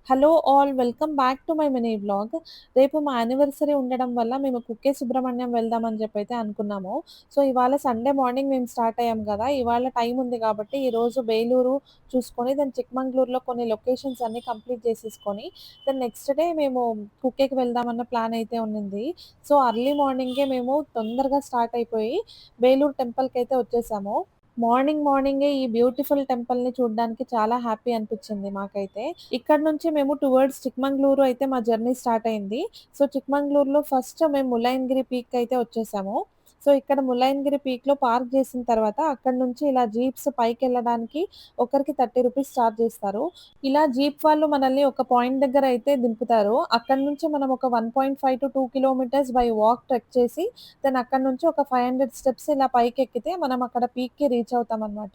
Hello all welcome back to my mini vlog. రేపు మా anniversary ఉండడం వల్ల మేము కుక్కే సుబ్రహ్మణ్యం వెళ్దామని చెప్పైతే అనుకున్నాము. సో, ఇవాళ సండే మార్నింగ్ మేము స్టార్ట్ అయ్యాం గదా! ఇవాళ టైం ఉంది కాబట్టి ఈరోజు బేలూరు చూసుకొని దెన్ చిక్మంగళూరులో కొన్ని లొకేషన్స్ అన్నీ కంప్లీట్ చేసేసుకొని, దెన్ నెక్స్ట్ డే మేము కుక్కేకి వెళ్దామన్న ప్లాన్ అయితే ఉన్నింది. సో, అర్లీ మార్నింగే మేము తొందరగా స్టార్ట్ అయిపోయి బేలూరు టెంపుల్‌కైతే వచ్చేసాము. మార్నింగే ఈ బ్యూటిఫుల్ టెంపుల్‌ని చూడ్డానికి చాలా హ్యాపీ అనిపిచ్చింది మాకైతే. ఇక్కడ నుంచి మేము టువర్డ్స్ చిక్మంగళూరు అయితే మా జర్నీ స్టార్ట్ అయింది. సో, చిక్మంగళూరులో ఫస్ట్ మేము ముల్లయనగిరి పీక్ అయితే వచ్చేసాము. సో, ఇక్కడ ముల్లయనగిరి పీక్‌లో పార్క్ చేసిన తర్వాత అక్కడి నుంచి ఇలా జీప్స్ పైకెళ్ళడానికి ఒకరికి 30 రూపీస్ చార్జ్ చేస్తారు. ఇలా జీప్ వాళ్ళు మనల్ని ఒక పాయింట్ దగ్గర అయితే దింపుతారు. అక్కడి నుంచి మనం ఒక 1.5-2 కిలోమీటర్స్ బై వాక్ ట్రెక్ చేసి దెన్ అక్కడి నుంచి ఒక 500 స్టెప్స్ ఇలా పైకెక్కితే మనం అక్కడ పీక్‌కి రీచ్ అవుతామనమాట.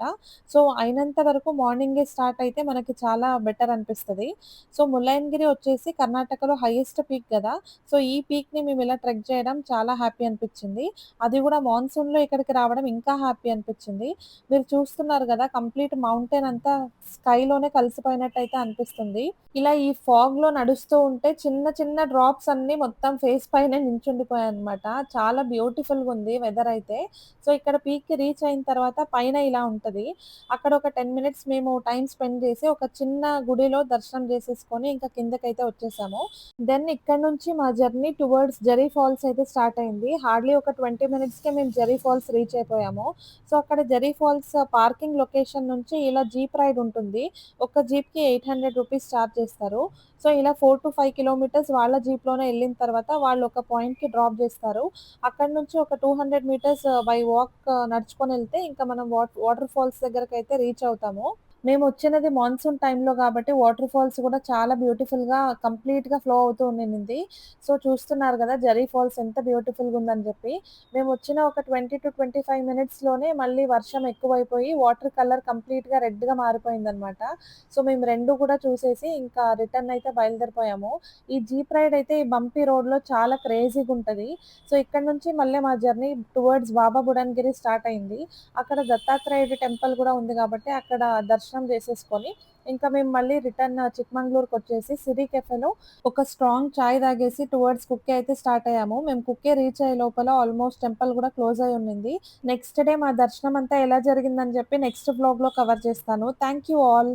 సో, అయినంత వరకు మార్నింగే స్టార్ట్ అయితే మనకి చాలా బెటర్ అనిపిస్తది. సో, ముల్లయనగిరి వచ్చేసి కర్ణాటకలో హైయెస్ట్ పీక్ గదా! సో, ఈ పీక్‌ని మేము ఇలా ట్రెక్ చేయడం చాలా హ్యాపీ అనిపిచ్చింది. అది గూడా మాన్సూన్‌లో ఇక్కడికి రావడం ఇంకా హ్యాపీ అనిపిచ్చింది. మీరు చూస్తున్నారు గదా! కంప్లీట్ మౌంటైన్ అంతా స్కైలోనే కలిసిపోయినట్టయితే అనిపిస్తుంది. ఇలా ఈ ఫాగ్‌లో నడుస్తూ ఉంటే చిన్న చిన్న డ్రాప్స్ అన్నీ మొత్తం ఫేస్ పైనే నించుండిపోయాయన్నమాట. చాలా బ్యూటిఫుల్‌గుంది వెదర్ అయితే. సో, ఇక్కడ పీక్‌కి రీచ్ అయిన తర్వాత పైన ఇలా ఉంటది. అక్కడ ఒక 10 మినిట్స్ మేము టైమ్ స్పెండ్ చేసి ఒక చిన్న గుడిలో దర్శనం చేసేసుకొని ఇంకా కిందకైతే వచ్చేసాము. దెన్ ఇక్కడ నుంచి మా జర్నీ టువర్డ్స్ జెర్రీ ఫాల్స్ అయితే స్టార్ట్ అయింది. హార్డ్‌లీ ఒక 20 మినిట్స్‌కే మేము జెర్రీ ఫాల్స్ రీచ్ అయిపోయాము. సో, అక్కడ జెర్రీ ఫాల్స్ పార్కింగ్ లొకేషన్ నుంచి ఇలా జీప్ రైడ్ ఉంటుంది. ఒక జీప్‌కి 800 రూపీస్ చార్జ్ చేస్తారు. సో, ఇలా 4-5 కిలోమీటర్స్ వాళ్ళ జీప్‌లోనే ఎళ్ళిన తర్వాత వాళ్ళు ఒక పాయింట్‌కి డ్రాప్ జేస్తారు. అక్కడి నుంచి ఒక 200 మీటర్స్ బై వాక్ నడుచుకొనెళ్తే ఇంకా మనం వాటర్ ఫాల్స్ దగ్గరకైతే రీచ్ అవుతాము. మేమొచ్చినది మాన్సూన్ టైమ్‌లో గాబట్టి వాటర్ ఫాల్స్ గూడా చాలా బ్యూటిఫుల్‌గా కంప్లీట్‌గా ఫ్లో అవుతూ ఉండినింది. సో, చూస్తున్నారు గదా! జెర్రీ ఫాల్స్ ఎంత బ్యూటిఫుల్‌గుందని జెప్పి. మేమొచ్చిన ఒక 20-25 మినిట్స్‌లోనే మళ్ళీ వర్షం ఎక్కువైపోయి వాటర్ కలర్ కంప్లీట్‌గా రెడ్‌గా మారిపోయిందనమాట. సో, మేము 2 కూడా చూసేసి ఇంకా రిటర్న్ అయితే బయలుదేరిపోయాము. ఈ జీప్ రైడ్ అయితే ఈ బంపీ రోడ్‌లో చాలా క్రేజీగుంటది. సో, ఇక్కడి నుంచి మళ్ళీ మా జర్నీ టువర్డ్స్ బాబా బుడన్‌గిరి స్టార్ట్ అయింది. అక్కడ దత్తాత్రేయుడి టెంపుల్ గూడా ఉంది గాబట్టి అక్కడ దర్శనం చేసేసుకొని, ఇంకా మేము మళ్ళీ రిటర్న్ చిక్మంగళూరుకొచ్చేసి సిటీ కెఫేలో ఒక స్ట్రాంగ్ చాయ్ తాగేసి టువర్డ్స్ కుక్కే అయితే స్టార్ట్ అయ్యాము. మేము కుక్కే రీచ్ అయ్యే లోపల ఆల్మోస్ట్ టెంపుల్ గూడా క్లోజ్ అయ్యి ఉండింది. నెక్స్ట్ డే మా దర్శనం అంతా ఎలా జరిగిందని జెప్పి నెక్స్ట్ వ్లాగ్‌లో కవర్ చేస్తాను. Thank you all.